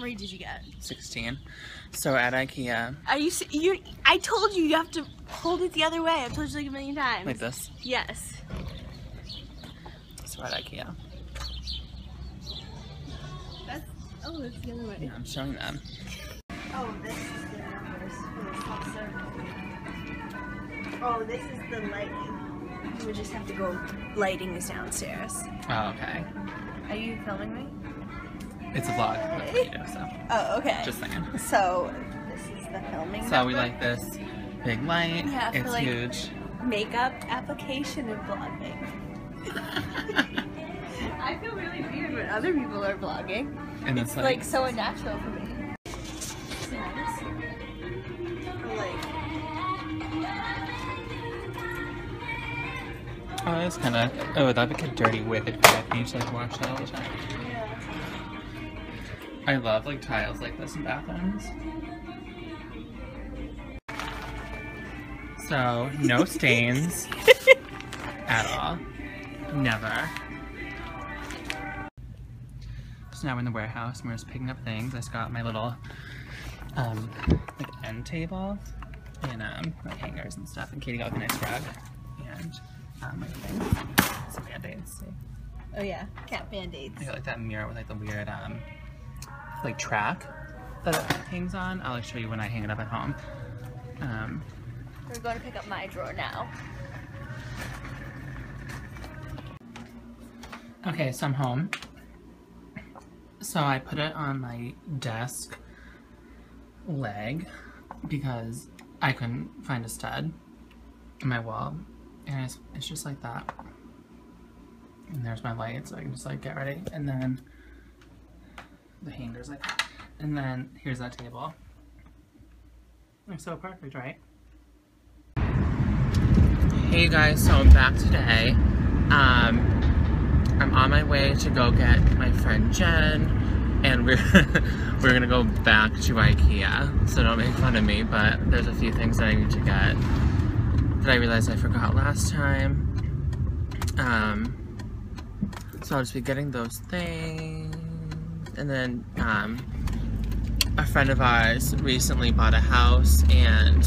many did you get? 16. So at IKEA. I told you have to hold it the other way. I've told you like a million times. Like this? Yes. So at IKEA. That's the other way. Yeah, I'm showing them. Oh, this is the numbers for the self-service. Oh, this is the lighting. You would just have to go. Lighting is downstairs. Oh, okay. Are you filming me? It's a vlog. Video, so. Oh, okay. Just saying. So this is the filming. So we like this big light. Yeah, it's for like huge. Makeup application and vlogging. I feel really weird when other people are vlogging. And it's like so unnatural for me. Oh, that's kind of. Oh, that'd be a dirty, wicked bed. You just like wash that all the time. Yeah. I love like tiles like this in bathrooms. So no stains at all. Never. So now we're in the warehouse and we're just picking up things. I just got my little like end table and my hangers and stuff. And Katie got like a nice rug and my things. Some band-aids. See? Oh yeah, cat band-aids. I got like that mirror with like the weird like track that it hangs on. I'll like show you when I hang it up at home. We're going to pick up my drawer now. Okay, so I'm home. So I put it on my desk leg because I couldn't find a stud in my wall. And it's just like that. And there's my light, so I can just like get ready. And then the hanger's like that. And then here's that table. It's so perfect, right? Hey guys, so I'm back today. I'm on my way to go get my friend Jen, and we're gonna go back to IKEA. So don't make fun of me, but there's a few things that I need to get that I realized I forgot last time. So I'll just be getting those things, and then a friend of ours recently bought a house and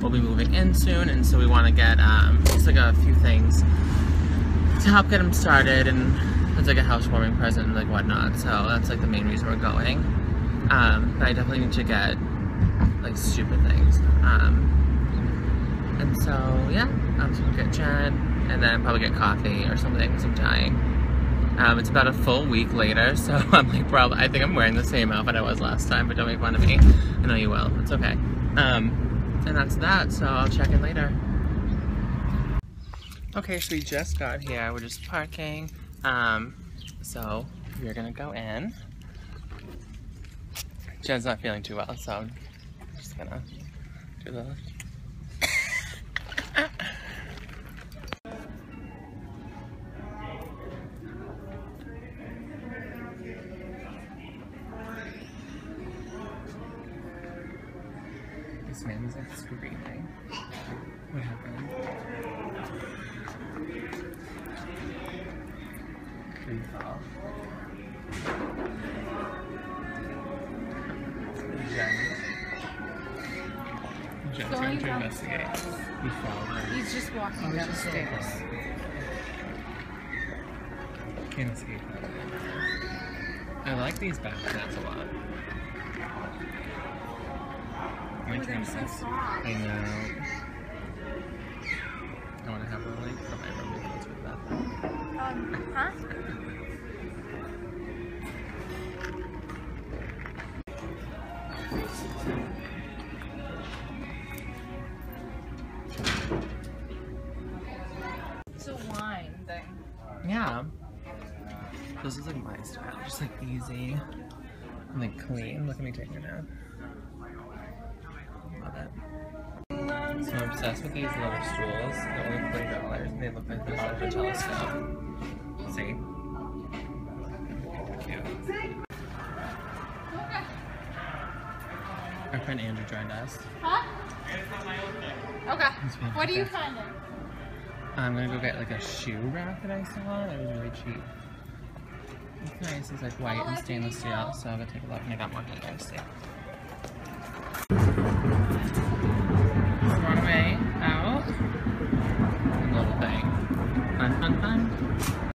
we'll be moving in soon, and so we want to get just like a few things to help get him started, and it's like a housewarming present and like whatnot, so that's like the main reason we're going. But I definitely need to get like stupid things. And so yeah, I'm just gonna get Jen and then probably get coffee or something, some tying. It's about a full week later, so I'm like I think I'm wearing the same outfit I was last time, but don't make fun of me. I know you will, it's okay. And that's that, so I'll check in later. Okay, so we just got here, we're just parking. So we're gonna go in. Jen's not feeling too well, so I'm just gonna do the This man is like screaming. What happened? Did he fall? Jen's trying to investigate. He fell. He's just walking down the stairs. Can't escape that. I like these backpacks a lot. They're so soft. I know. I want to have one like for my room to go to the bathroom. Huh? It's a wine thing. Yeah. This is like my style. Just like easy and like clean. Look at me taking it out. Love it. So I'm obsessed with these little stools. They're only $40 and they look like the bottom of a telescope. See? Cute. Our friend Andrew joined us. Huh? Okay. What are you finding? I'm gonna go get like a shoe rack that I saw. That was really cheap. Nice. It's like white and stainless steel, so I'm gonna take a look and I got more here, guys. See.